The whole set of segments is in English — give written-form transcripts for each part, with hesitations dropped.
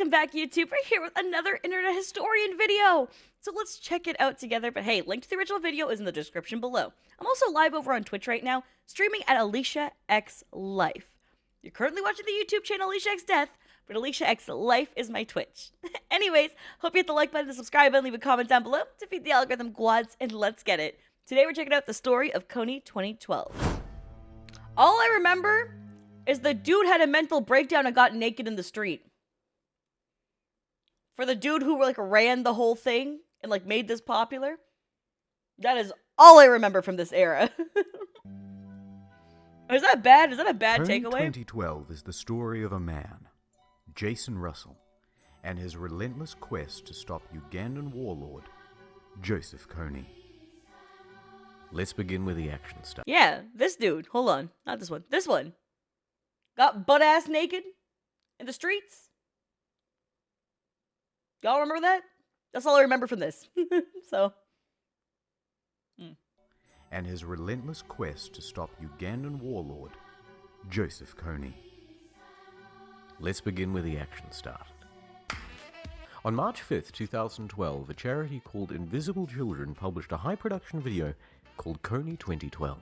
welcome back, YouTube. We're here with another internet historian video. So let's check it out together. But hey, link to the original video is in the description below. I'm also live over on Twitch right now, streaming at Aliciaxlife. You're currently watching the YouTube channel Aliciaxdeath, but Aliciaxlife is my Twitch. Anyways, hope you hit the like button, the subscribe button, leave a comment down below to feed the algorithm quads, and let's get it. Today we're checking out the story of Kony 2012. All I remember is the dude had a mental breakdown and got naked in the street. For the dude who like ran the whole thing and like made this popular, that is all I remember from this era. Is that bad? Is that a bad Kony takeaway? 2012 is the story of a man, Jason Russell, and his relentless quest to stop Ugandan warlord, Joseph Kony. Let's begin with the action stuff. Yeah, this dude. Hold on. Not this one. This one. Got butt-ass naked in the streets. Y'all remember that? That's all I remember from this. So. And his relentless quest to stop Ugandan warlord, Joseph Kony. Let's begin with the action started. On March 5th, 2012, a charity called Invisible Children published a high-production video called Kony 2012.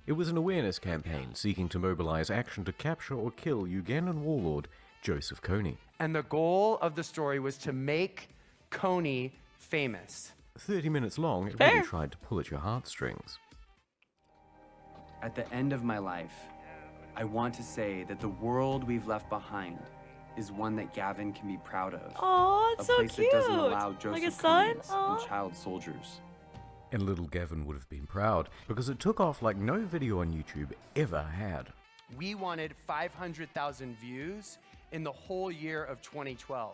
It was an awareness campaign seeking to mobilize action to capture or kill Ugandan warlord Joseph Kony. And the goal of the story was to make Kony famous. 30 minutes long, it Fair. really tried to pull at your heartstrings. At the end of my life, I want to say that the world we've left behind is one that Gavin can be proud of. Aw, A it's so place cute. that doesn't allow Joseph Like a son? Konys Aw. and child soldiers. And little Gavin would have been proud, because it took off like no video on YouTube ever had. We wanted 500,000 views in the whole year of 2012.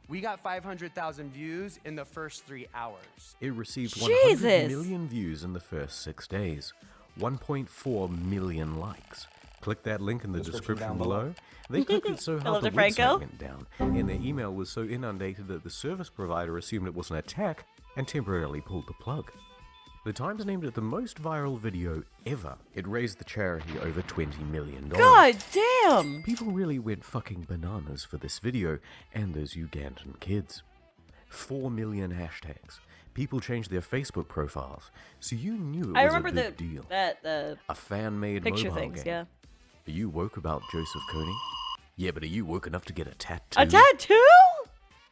We got 500,000 views in the first 3 hours. It received Jesus. 100 million views in the first 6 days, 1.4 million likes. Click that link in the description below. They clicked it so I hard love the it, Franco. website went down, and their email was so inundated that the service provider assumed it was an attack and temporarily pulled the plug. The Times named it the most viral video ever. It raised the charity over $20 million. God damn. People really went fucking bananas for this video and those Ugandan kids. 4 million hashtags. People changed their Facebook profiles, so you knew it I was remember a big deal. the A fan-made picture mobile things, game. yeah. Are you woke about Joseph Kony? Yeah, but are you woke enough to get a tattoo? A tattoo?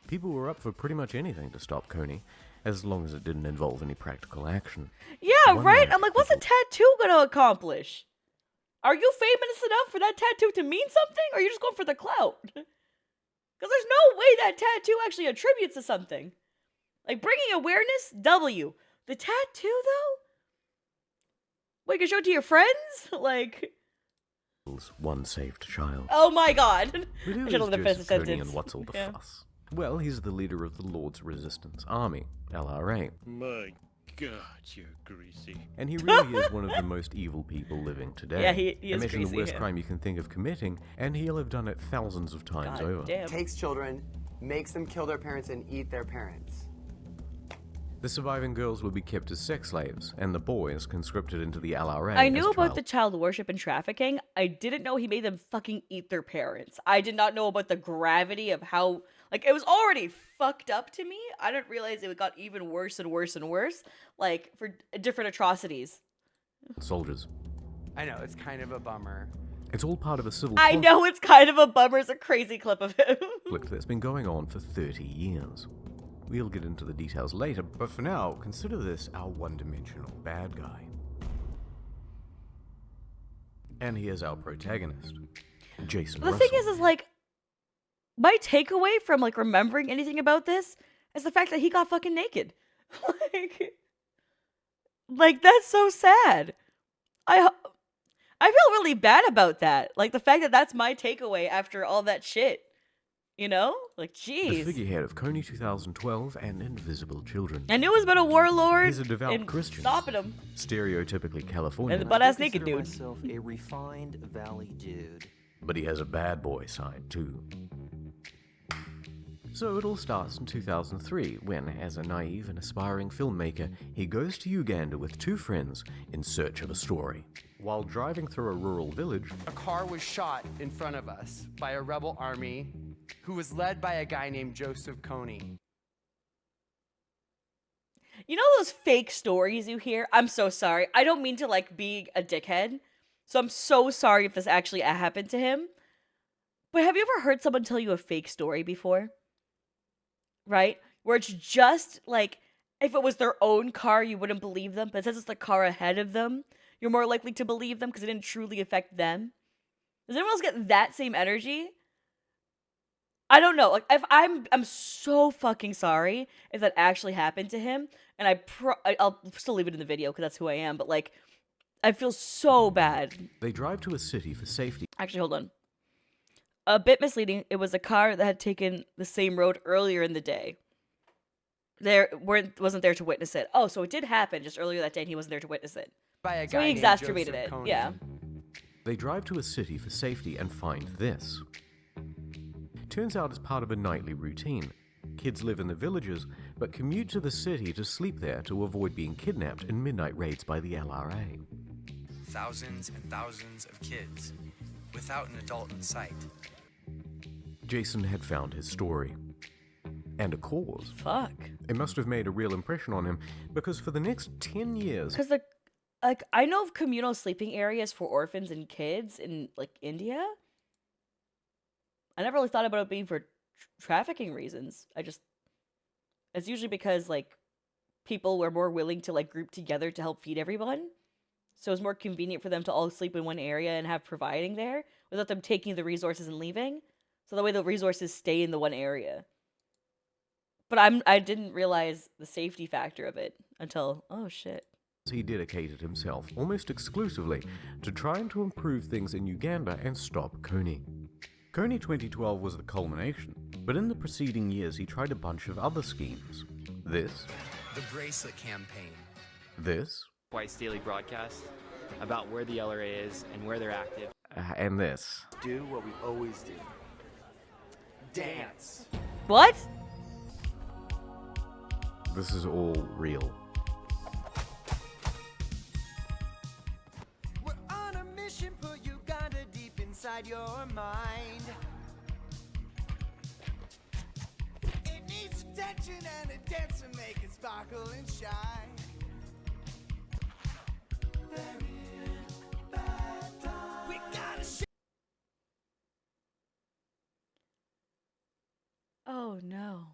People were up for pretty much anything to stop Kony, as long as it didn't involve any practical action. Yeah, One right? night, I'm like, what's a tattoo gonna accomplish? Are you famous enough for that tattoo to mean something? Or are you just going for the clout? Because there's no way that tattoo actually attributes to something. Like, bringing awareness, W. The tattoo, though? Wait, you can show it to your friends? Like, One saved child. oh my god. But I who should is have finished the Joseph Kony sentence. and what's all the Yeah. fuss? Well, he's the leader of the Lord's Resistance Army, LRA. My God, you're greasy. And he really is one of the most evil people living today. Yeah, he is Imagine greasy, the worst yeah. crime you can think of committing, and he'll have done it thousands of times God over. damn. Takes children, makes them kill their parents and eat their parents. The surviving girls would be kept as sex slaves, and the boys conscripted into the LRA. I knew as about the child. child worship and trafficking. I didn't know he made them fucking eat their parents. I did not know about the gravity of how, like, it was already fucked up to me. I didn't realize it got even worse and worse and worse, like, for different atrocities. soldiers. I know, it's kind of a bummer. It's all part of a civil I know it's kind of a bummer. It's a crazy clip of him. conflict that's been going on for 30 years. We'll get into the details later, but for now, consider this our one-dimensional bad guy. And here's our protagonist, Jason The Russell. thing is like, my takeaway from, like, remembering anything about this is the fact that he got fucking naked. like, that's so sad. I feel really bad about that. Like, the fact that that's my takeaway after all that shit. You know? Like, the jeez. figurehead of Kony 2012 and Invisible Children. I knew it was about a warlord. He's a devout and Christian. stopping him. Stereotypically Californian, And the butt-ass I naked consider dude. myself a refined valley dude. but he has a bad boy side too. So it all starts in 2003 when, as a naive and aspiring filmmaker, he goes to Uganda with 2 friends in search of a story. While driving through a rural village, A car was shot in front of us by a rebel army who was led by a guy named Joseph Kony. You know those fake stories you hear? I'm so sorry. I don't mean to like be a dickhead. So I'm so sorry if this actually happened to him. But have you ever heard someone tell you a fake story before? Right? Where it's just like, if it was their own car, you wouldn't believe them. But since it's the car ahead of them, you're more likely to believe them because it didn't truly affect them. Does anyone else get that same energy? I don't know. Like, if I'm so fucking sorry if that actually happened to him, and I'll still leave it in the video because that's who I am. But like, I feel so bad. They drive to a city for safety. Actually, hold on. A bit misleading. It was a car that had taken the same road earlier in the day. Wasn't there to witness it. Oh, so it did happen just earlier that day, and he wasn't there to witness it. By a So guy he named exacerbated Joseph it. Kony. Yeah. They drive to a city for safety and find this. Turns out it's part of a nightly routine. Kids live in the villages, but commute to the city to sleep there to avoid being kidnapped in midnight raids by the LRA. Thousands and thousands of kids, without an adult in sight. Jason had found his story. And a cause. Fuck. It must have made a real impression on him, because for the next 10 years... Because I know of communal sleeping areas for orphans and kids in like India. I never really thought about it being for trafficking reasons. It's usually because like people were more willing to like group together to help feed everyone. So it's more convenient for them to all sleep in one area and have providing there without them taking the resources and leaving. So that way the resources stay in the one area. But I didn't realize the safety factor of it until, oh shit. He dedicated himself almost exclusively to trying to improve things in Uganda and stop Kony. Kony 2012 was the culmination, but in the preceding years he tried a bunch of other schemes. This. The Bracelet Campaign. This. Twice daily broadcast about where the LRA is and where they're active. And this. Do what we always do. Dance. What? This is all real. We're on a mission, put Uganda deep inside your mind. It needs attention and a dance to make it sparkle and shine. We gotta Oh no.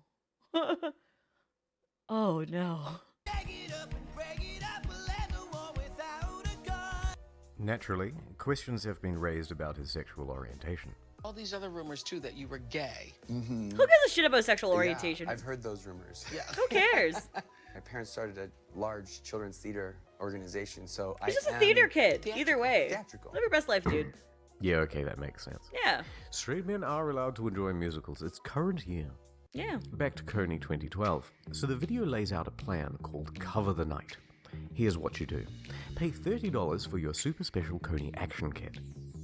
Oh no. bag it up and break it up, let the war without a gun. Naturally, questions have been raised about his sexual orientation. All these other rumors too that you were gay. Who gives a shit about sexual orientation? Yeah, I've heard those rumors. Yeah. Who cares? My parents started a large children's theater organization, so He's just I a theater am kid. Either way. theatrical. Live your best life, dude. Yeah, okay, that makes sense. Yeah. Straight men are allowed to enjoy musicals. It's current year. Yeah. Back to Kony 2012. So the video lays out a plan called Cover the Night. Here's what you do. Pay $30 for your super special Kony action kit.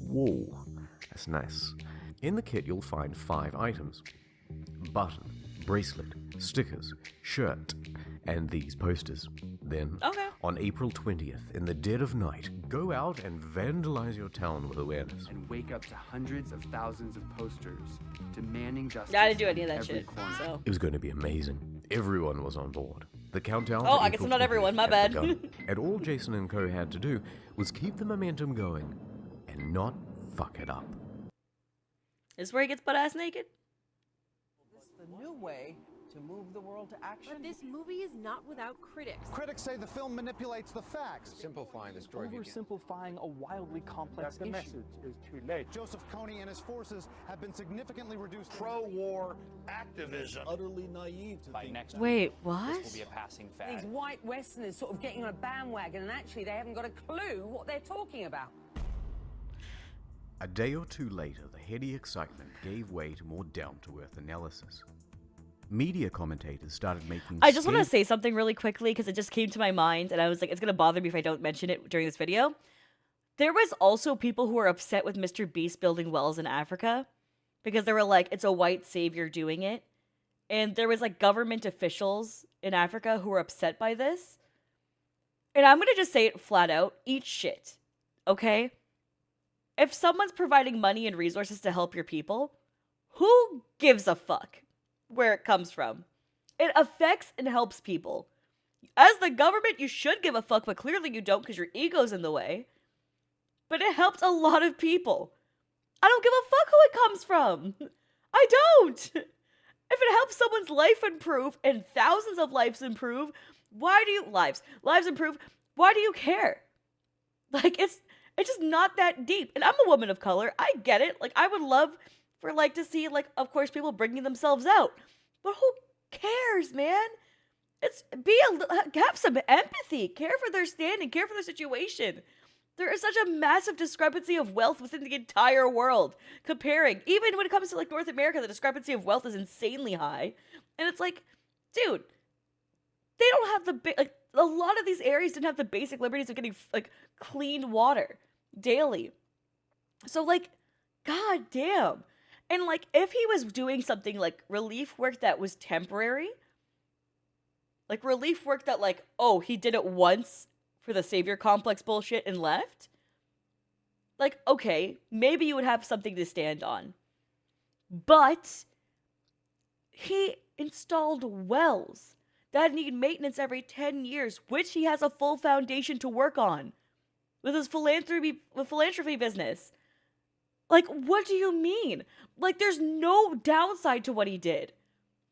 Whoa, that's nice. In the kit you'll find 5 items. Button, bracelet, stickers, shirt, and these posters. Then, Okay. on April 20th, in the dead of night, go out and vandalize your town with awareness. And wake up to hundreds of thousands of posters demanding justice. Yeah, I didn't do any of that every shit. corner. So. It was going to be amazing. Everyone was on board. The countdown. Oh, to I guess April not everyone, 20th my had bad. begun, and all Jason and Co had to do was keep the momentum going and not fuck it up. This is where he gets butt ass naked? The new way to move the world to action. But this movie is not without critics. Critics say the film manipulates the facts. Simplifying the story. Oversimplifying a wildly complex issue. message is too late. Joseph Kony and his forces have been significantly reduced. Pro-war activism. Utterly naive to think. Next Wait, what? This will be a passing fad. These white Westerners sort of getting on a bandwagon, and actually they haven't got a clue what they're talking about. A day or two later, the heady excitement gave way to more down-to-earth analysis. Media commentators started making... I just want to say something really quickly because it just came to my mind and I was like, it's going to bother me if I don't mention it during this video. There was also people who were upset with Mr. Beast building wells in Africa because they were like, it's a white savior doing it. And there was like government officials in Africa who were upset by this. And I'm going to just say it flat out, eat shit, okay? If someone's providing money and resources to help your people, Who gives a fuck where it comes from? It affects and helps people. As the government, you should give a fuck, but clearly you don't because your ego's in the way. But it helps a lot of people. I don't give a fuck who it comes from. I don't. If it helps someone's life improve and thousands of lives improve, lives improve, why do you care? Like, it's just not that deep. And I'm a woman of color. I get it. Like, I would love for, like, to see, like, of course, people bringing themselves out. But who cares, man? Have some empathy. Care for their standing. Care for their situation. There is such a massive discrepancy of wealth within the entire world. Comparing, even when it comes to, like, North America, the discrepancy of wealth is insanely high. And it's like, dude, they don't have a lot of these areas didn't have the basic liberties of getting, like, clean water daily. So, like, god damn. And, like, if he was doing something like relief work that was temporary, like relief work that, like, oh, he did it once for the savior complex bullshit and left, like, okay, maybe you would have something to stand on. But he installed wells that need maintenance every 10 years, which he has a full foundation to work on with his philanthropy business. Like, what do you mean? Like, there's no downside to what he did.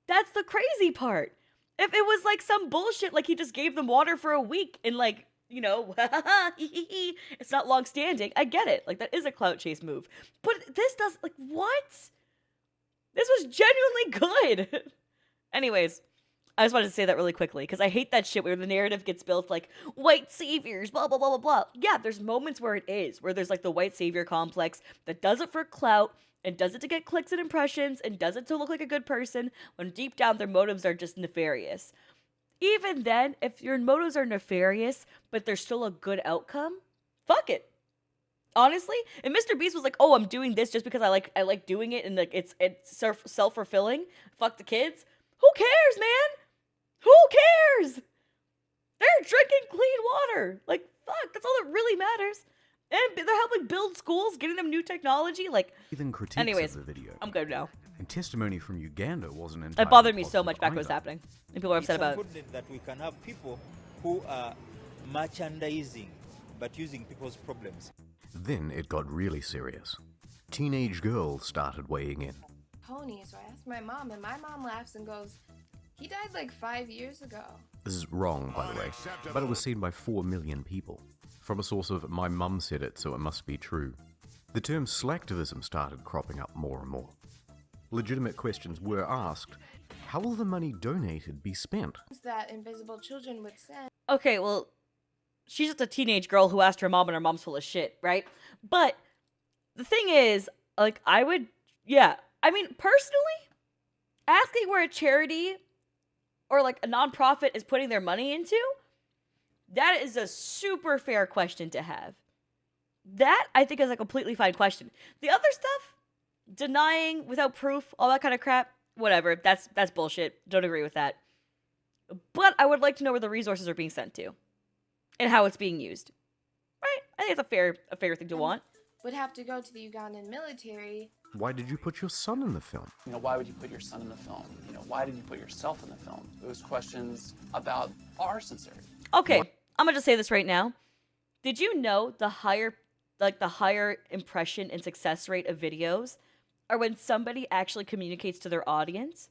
That's the crazy part. If it was like some bullshit, like he just gave them water for a week and, like, you know, it's not long standing, I get it. Like, that is a clout chase move. But this does, like, what? This was genuinely good. Anyways, I just wanted to say that really quickly, because I hate that shit where the narrative gets built like, white saviors, blah, blah, blah, blah, blah. Yeah, there's moments where it is, where there's, like, the white savior complex that does it for clout, and does it to get clicks and impressions, and does it to look like a good person, when deep down their motives are just nefarious. Even then, if your motives are nefarious, but there's still a good outcome, fuck it. Honestly, and Mr. Beast was like, oh, I'm doing this just because I like doing it, and, like, it's self-fulfilling. Fuck the kids. Who cares, man? Who cares? They're drinking clean water. Like, fuck, that's all that really matters. And they're helping build schools, getting them new technology. Like, Even critiques anyways, of the video. I'm good now. And testimony from Uganda wasn't entirely It bothered me so positive much back when it was either. happening. And people were upset about it. It's unfortunate that we can have people who are merchandising, but using people's problems. Then it got really serious. Teenage girls started weighing in. Kony, so I asked my mom, and my mom laughs and goes, he died like 5 years ago. This is wrong, by the way, but it was seen by 4 million people. From a source of my mum said it, so it must be true. The term slacktivism started cropping up more and more. Legitimate questions were asked. How will the money donated be spent? That invisible children would send. Okay, well, she's just a teenage girl who asked her mom, and her mom's full of shit, right? But the thing is, like, I mean, personally, asking where a charity or, like, a nonprofit is putting their money into, that is a super fair question to have. That, I think, is a completely fine question. The other stuff, denying without proof, all that kind of crap, whatever, that's bullshit. Don't agree with that. But I would like to know where the resources are being sent to and how it's being used. Right? I think it's a fair thing to want. Would have to go to the Ugandan military. Why did you put your son in the film? You know, why would you put your son in the film? You know, why did you put yourself in the film? Those questions about our sincerity. Okay, I'm gonna just say this right now. Did you know the higher impression and success rate of videos are when somebody actually communicates to their audience?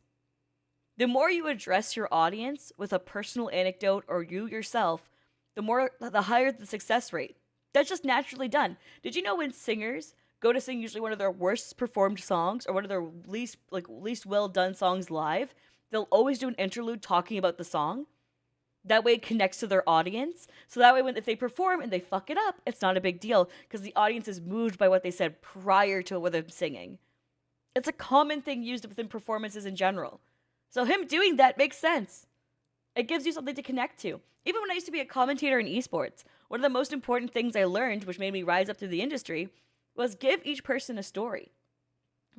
The more you address your audience with a personal anecdote or you yourself, the higher the success rate. That's just naturally done. Did you know when singers go to sing usually one of their worst performed songs or one of their least well done songs live, they'll always do an interlude talking about the song? That way it connects to their audience. So that way if they perform and they fuck it up, it's not a big deal because the audience is moved by what they said prior to what they're singing. It's a common thing used within performances in general. So him doing that makes sense. It gives you something to connect to. Even when I used to be a commentator in esports, one of the most important things I learned, which made me rise up through the industry, was give each person a story,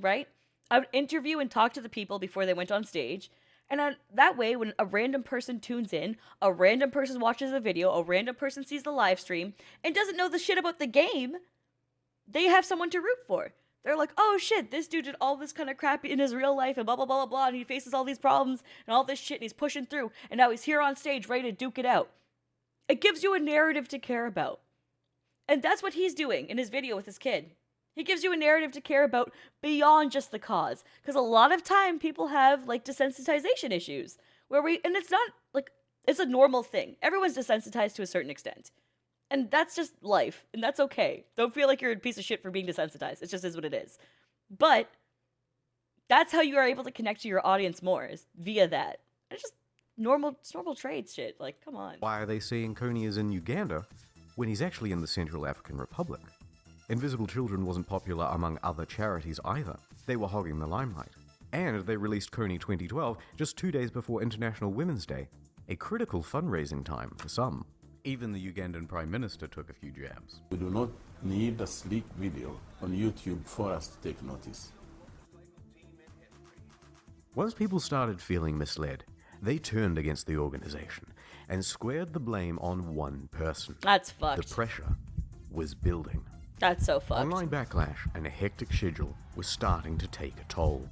right? I would interview and talk to the people before they went on stage. And that way, when a random person tunes in, a random person watches the video, a random person sees the live stream, and doesn't know the shit about the game, they have someone to root for. They're like, oh shit, this dude did all this kind of crap in his real life and blah, blah, blah, blah, blah, and he faces all these problems and all this shit and he's pushing through and now he's here on stage ready to duke it out. It gives you a narrative to care about. And that's what he's doing in his video with his kid. He gives you a narrative to care about beyond just the cause. Because a lot of time people have like desensitization issues and it's not like, it's a normal thing. Everyone's desensitized to a certain extent. And that's just life, and that's okay. Don't feel like you're a piece of shit for being desensitized. It just is what it is. But that's how you are able to connect to your audience more, is via that. It's just normal trade shit. Like, come on. Why are they saying Kony is in Uganda when he's actually in the Central African Republic? Invisible Children wasn't popular among other charities either. They were hogging the limelight. And they released Kony 2012 just 2 days before International Women's Day, a critical fundraising time for some. Even the Ugandan Prime Minister took a few jabs. We do not need a sleek video on YouTube for us to take notice. Once people started feeling misled, they turned against the organization and squared the blame on one person. That's fucked. The pressure was building. That's so fucked. Online backlash and a hectic schedule was starting to take a toll.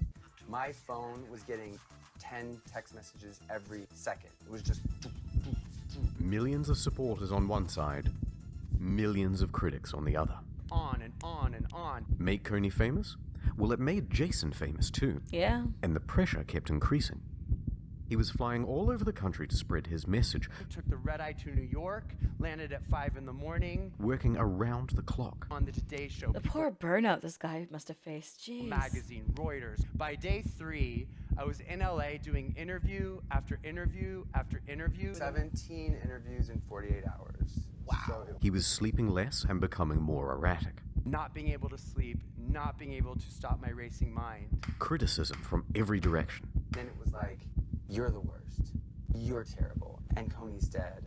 My phone was getting 10 text messages every second. It was just... Millions of supporters on one side, millions of critics on the other. On and on and on. Make Kony famous? Well, it made Jason famous too. Yeah. And the pressure kept increasing. He was flying all over the country to spread his message. Took the red eye to New York, landed at 5 in the morning. Working around the clock. On the Today Show. The poor burnout this guy must have faced. Jeez. Magazine, Reuters. By day 3, I was in LA doing interview after interview after interview. 17 interviews in 48 hours. Wow. So he was sleeping less and becoming more erratic. Not being able to sleep, not being able to stop my racing mind. Criticism from every direction. Then it was like, you're the worst. You're terrible. And Kony's dead.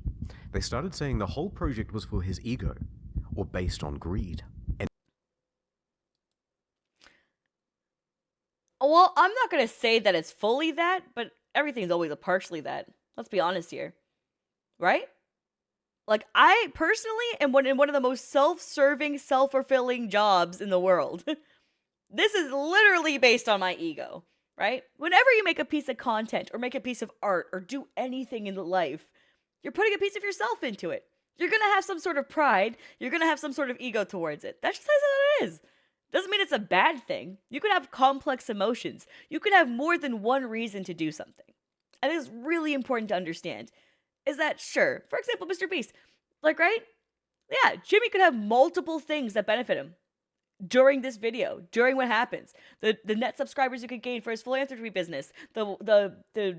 They started saying the whole project was for his ego, or based on greed. Well, I'm not going to say that it's fully that, but everything's always a partially that. Let's be honest here. Right? Like, I personally am in one of the most self-serving, self-fulfilling jobs in the world. This is literally based on my ego, right? Whenever you make a piece of content or make a piece of art or do anything in life, you're putting a piece of yourself into it. You're going to have some sort of pride. You're going to have some sort of ego towards it. That's just how it is. Doesn't mean it's a bad thing. You can have complex emotions. You can have more than one reason to do something. And it's really important to understand is that, sure, for example, Mr. Beast, like, right? Yeah, Jimmy could have multiple things that benefit him during this video, during what happens. The net subscribers you could gain for his philanthropy business, the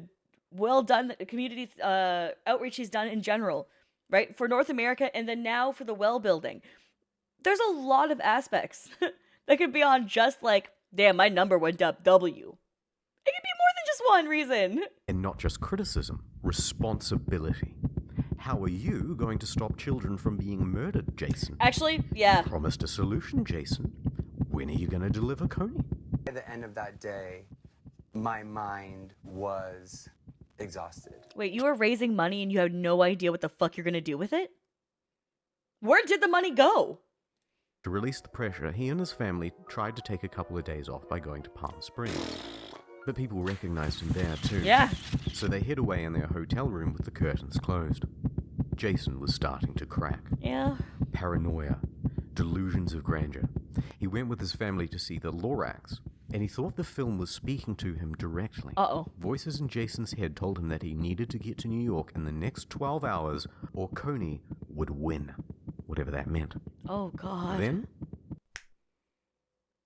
well done community outreach he's done in general, right? For North America and then now for the well building. There's a lot of aspects that could be on just like, damn, my number went up W. It could be more than just one reason. And not just criticism, responsibility. How are you going to stop children from being murdered, Jason? Actually, yeah. Promised a solution, Jason. When are you going to deliver Kony? At the end of that day, my mind was exhausted. Wait, you were raising money and you had no idea what the fuck you're going to do with it? Where did the money go? To release the pressure, he and his family tried to take a couple of days off by going to Palm Springs. But people recognized him there too. Yeah. So they hid away in their hotel room with the curtains closed. Jason was starting to crack. Yeah. Paranoia, delusions of grandeur. He went with his family to see the Lorax, and he thought the film was speaking to him directly. Uh-oh. Voices in Jason's head told him that he needed to get to New York in the next 12 hours or Kony would win, whatever that meant. Oh, God. Then,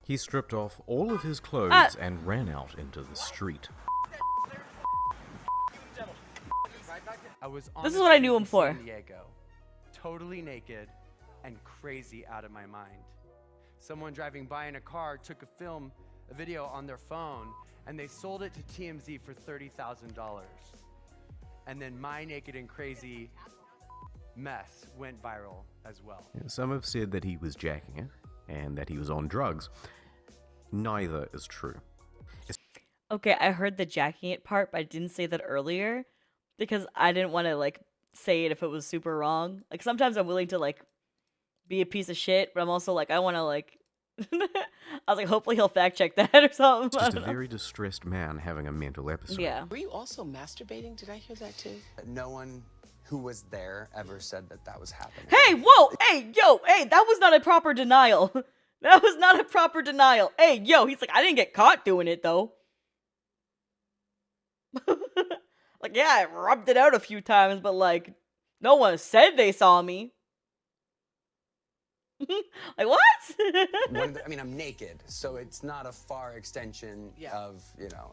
he stripped off all of his clothes and ran out into the street. This is what I knew him for. San Diego, totally naked and crazy out of my mind. Someone driving by in a car took a video on their phone, and they sold it to TMZ for $30,000. And then my naked and crazy mess went viral as well. Some have said that he was jacking it and that he was on drugs. Neither is true. Okay, I heard the jacking it part, but I didn't say that earlier because I didn't want to, like, say it if it was super wrong. Like, sometimes I'm willing to, like, be a piece of shit, but I'm also, like, I want to, like, I was like, hopefully he'll fact check that or something. Just a very distressed man having a mental episode. Yeah. Were you also masturbating? Did I hear that too? No one who was there ever said that that was happening. Hey, whoa, hey, yo, hey, that was not a proper denial. That was not a proper denial. Hey, yo, he's like, I didn't get caught doing it though. Like, yeah, I rubbed it out a few times, but like, no one said they saw me. Like, what? I mean, I'm naked, so it's not a far extension of,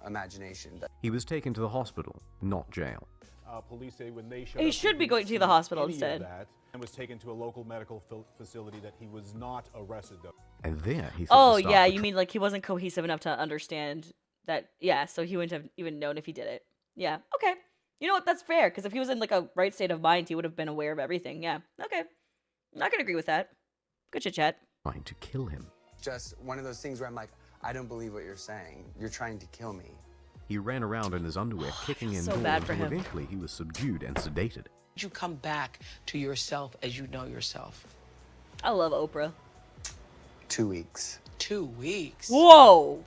imagination. He was taken to the hospital, not jail. Police say when they showed He up, should be didn't going to see the hospital any of instead. that, and was taken to a local medical facility that he was not arrested though. And there he thought Oh, the staff yeah, were you mean like he wasn't cohesive enough to understand that, yeah, so he wouldn't have even known if he did it. Yeah, okay. You know what, that's fair, because if he was in like a right state of mind, he would have been aware of everything, yeah. Okay. I can agree with that. Good chit chat. trying to kill him. Just one of those things where I'm like, I don't believe what you're saying. You're trying to kill me. He ran around in his underwear, kicking in so doors bad for until him. eventually he was subdued and sedated. Did you come back to yourself as you know yourself? I love Oprah. 2 weeks. 2 weeks. Whoa!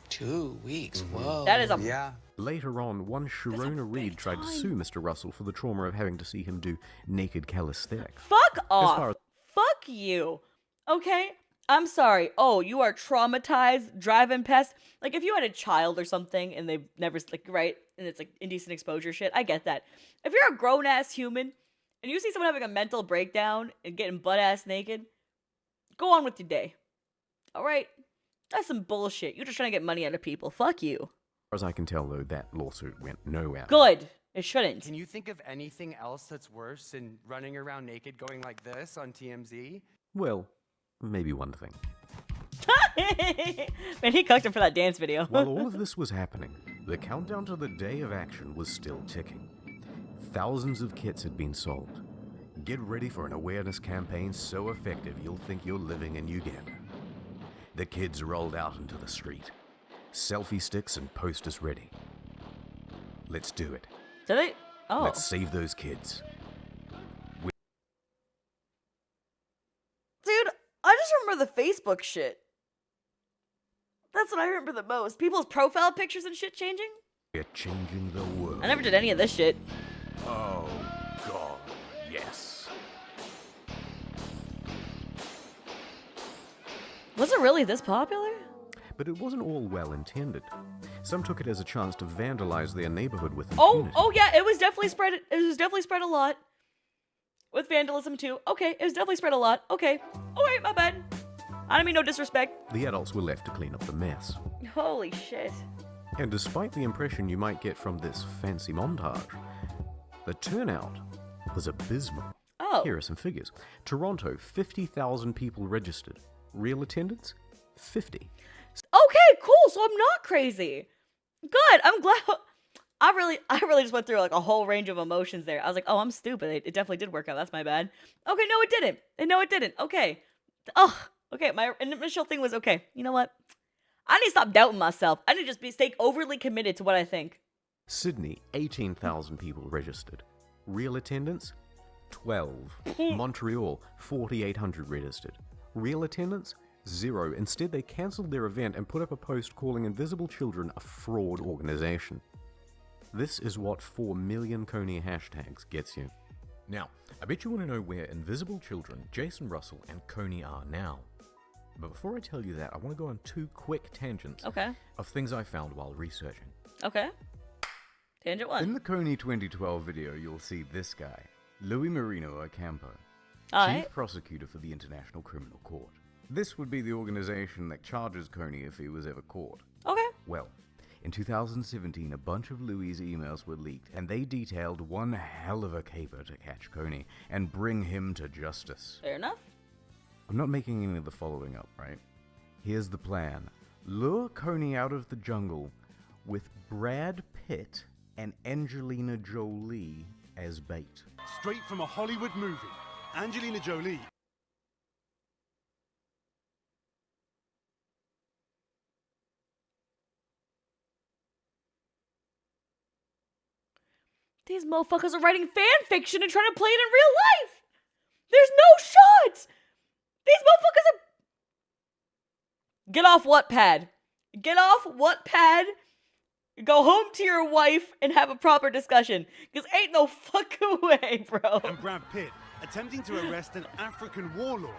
2 weeks. Whoa. That is a... Yeah. Later on, one Sharona Reed tried to sue Mr. Russell for the trauma of having to see him do naked calisthenics. Fuck off! far as- Fuck you! Okay? I'm sorry. Oh, you are traumatized, driving past... Like, if you had a child or something, and they've never... Like, right? And it's, like, indecent exposure shit, I get that. If you're a grown-ass human, and you see someone having a mental breakdown and getting butt-ass naked, go on with your day. Alright? That's some bullshit. You're just trying to get money out of people. Fuck you. As far as I can tell, though, that lawsuit went nowhere. Good. It shouldn't. Can you think of anything else that's worse than running around naked going like this on TMZ? Well, maybe one thing. Man, he cucked him for that dance video. While all of this was happening, the countdown to the day of action was still ticking. Thousands of kits had been sold. Get ready for an awareness campaign so effective you'll think you're living in Uganda. The kids rolled out into the street. Selfie sticks and posters ready. Let's do it. Do they? Oh. Let's save those kids. Dude, I just remember the Facebook shit. That's what I remember the most. People's profile pictures and shit changing? We're changing the world. I never did any of this shit. Oh, God, yes. Was it really this popular? But it wasn't all well intended. Some took it as a chance to vandalize their neighborhood with Oh, impunity. oh yeah, it was definitely spread. It was definitely spread a lot. With vandalism too. Okay, it was definitely spread a lot. Okay. Alright, my bad. I don't mean no disrespect. The adults were left to clean up the mess. Holy shit. And despite the impression you might get from this fancy montage, the turnout was abysmal. Oh. Here are some figures. Toronto, 50,000 people registered. Real attendance, 50. Okay, cool. So I'm not crazy. Good. I'm glad. I really just went through like a whole range of emotions there. I was like, oh, I'm stupid. It definitely did work out. That's my bad. Okay, no, it didn't. No, it didn't. Okay. Ugh. Okay, my initial thing was, okay, you know what? I need to stop doubting myself. I need to just stay overly committed to what I think. Sydney, 18,000 people registered. Real attendance, 12. Montreal, 4,800 registered. Real attendance, 0. Instead, they cancelled their event and put up a post calling Invisible Children a fraud organization. This is what 4 million Kony hashtags gets you. Now, I bet you want to know where Invisible Children, Jason Russell, and Kony are now. But before I tell you that, I want to go on 2 quick tangents of things I found while researching. Okay. Tangent 1. In the Kony 2012 video, you'll see this guy, Louis Marino Ocampo, Chief Prosecutor for the International Criminal Court. This would be the organization that charges Kony if he was ever caught. Okay. Well, in 2017, a bunch of Louis' emails were leaked, and they detailed one hell of a caper to catch Kony and bring him to justice. Fair enough. I'm not making any of the following up, right? Here's the plan. Lure Kony out of the jungle with Brad Pitt and Angelina Jolie as bait. Straight from a Hollywood movie, Angelina Jolie. These motherfuckers are writing fan fiction and trying to play it in real life. There's no shot. These motherfuckers are... Get off Wattpad. Get off Wattpad. Go home to your wife and have a proper discussion. Because ain't no fucking way, bro. And Brad Pitt attempting to arrest an African warlord.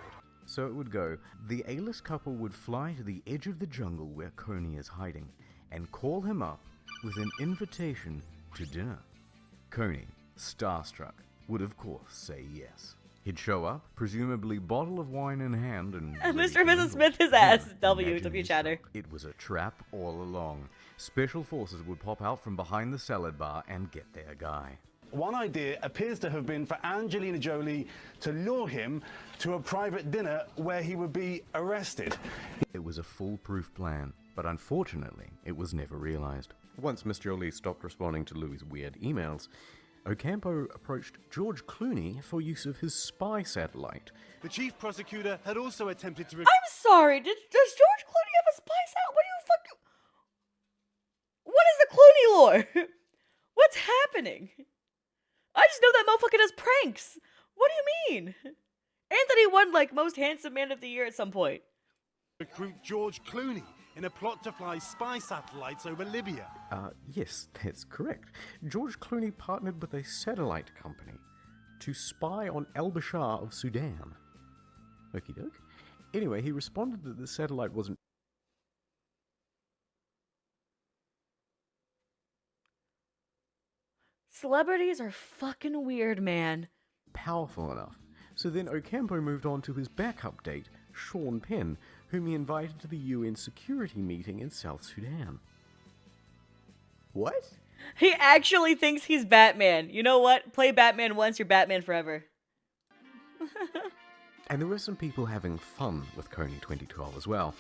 So it would go. The A-list couple would fly to the edge of the jungle where Kony is hiding and call him up with an invitation to dinner. Kony, starstruck, would of course say yes. He'd show up, presumably bottle of wine in hand, and Mr. and Mrs. Smith is ass. W chatter. It was a trap all along. Special forces would pop out from behind the salad bar and get their guy. One idea appears to have been for Angelina Jolie to lure him to a private dinner where he would be arrested. It was a foolproof plan, but unfortunately, it was never realized. Once Miss Jolie stopped responding to Louis' weird emails, Ocampo approached George Clooney for use of his spy satellite. The chief prosecutor had also attempted to... I'm sorry, does George Clooney have a spy satellite? What is the Clooney lore? What's happening? I just know that motherfucker does pranks. What do you mean? Anthony won like most handsome man of the year at some point. Recruit George Clooney in a plot to fly spy satellites over Libya. Yes, that's correct. George Clooney partnered with a satellite company to spy on al-Bashir of Sudan. Okie doke. Anyway, he responded that the satellite wasn't Celebrities are fucking weird, man. powerful enough. So then Ocampo moved on to his backup date, Sean Penn, whom he invited to the UN security meeting in South Sudan. What? He actually thinks he's Batman. You know what? Play Batman once, you're Batman forever. And there were some people having fun with Kony 2012 as well.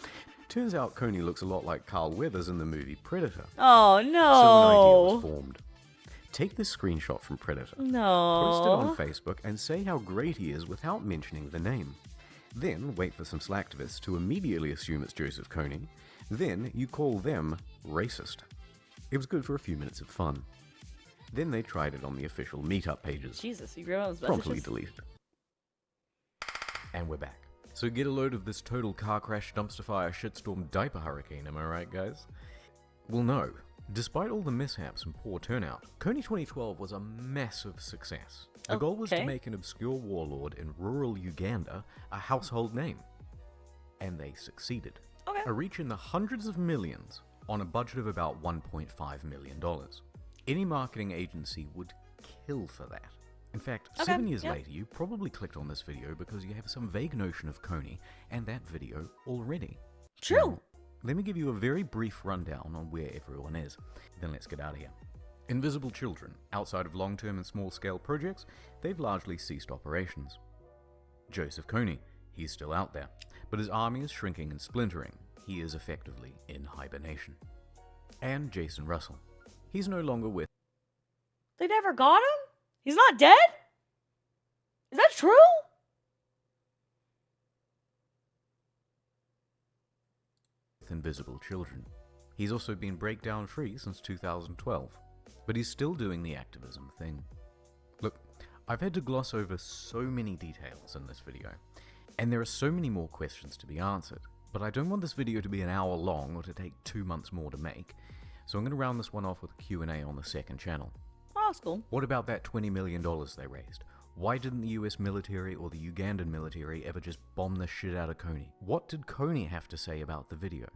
Turns out Kony looks a lot like Carl Weathers in the movie Predator. Oh no! So an idea was formed. Take this screenshot from Predator. No. Post it on Facebook and say how great he is without mentioning the name. Then wait for some slacktivists to immediately assume it's Joseph Kony. Then you call them racist. It was good for a few minutes of fun. Then they tried it on the official meetup pages. Jesus, you read all those Promptly messages? deleted. And we're back. So get a load of this total car crash, dumpster fire, shitstorm, diaper hurricane, am I right, guys? Well, no. Despite all the mishaps and poor turnout, Kony 2012 was a massive success. The goal was to make an obscure warlord in rural Uganda a household name. And they succeeded. Okay. A reach in the hundreds of millions on a budget of about $1.5 million. Any marketing agency would kill for that. In fact, 7 years later, you probably clicked on this video because you have some vague notion of Kony and that video already. True. Now, let me give you a very brief rundown on where everyone is. Then let's get out of here. Invisible Children. Outside of long-term and small-scale projects, they've largely ceased operations. Joseph Kony. He's still out there, but his army is shrinking and splintering. He is effectively in hibernation. And Jason Russell. He's no longer with... They never got him? He's not dead? Is that true? Invisible Children. He's also been breakdown free since 2012, but he's still doing the activism thing. Look, I've had to gloss over so many details in this video, and there are so many more questions to be answered, but I don't want this video to be an hour long or to take 2 months more to make, so I'm going to round this one off with a Q&A on the second channel. Oh, that's cool. What about that $20 million they raised? Why didn't the US military or the Ugandan military ever just bomb the shit out of Kony? What did Kony have to say about the video?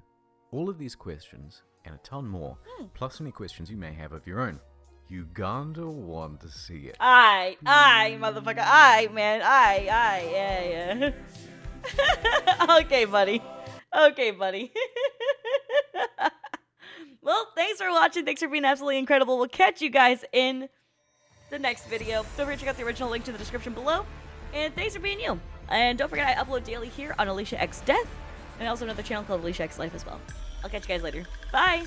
All of these questions, and a ton more, plus any questions you may have of your own. Uganda want to see it. Aye, motherfucker, man, yeah. Okay, buddy. Well, thanks for watching. Thanks for being absolutely incredible. We'll catch you guys in the next video. Don't forget to check out the original link to the description below. And thanks for being you. And don't forget, I upload daily here on Aliciaxdeath, and also another channel called Aliciaxlife as well. I'll catch you guys later. Bye!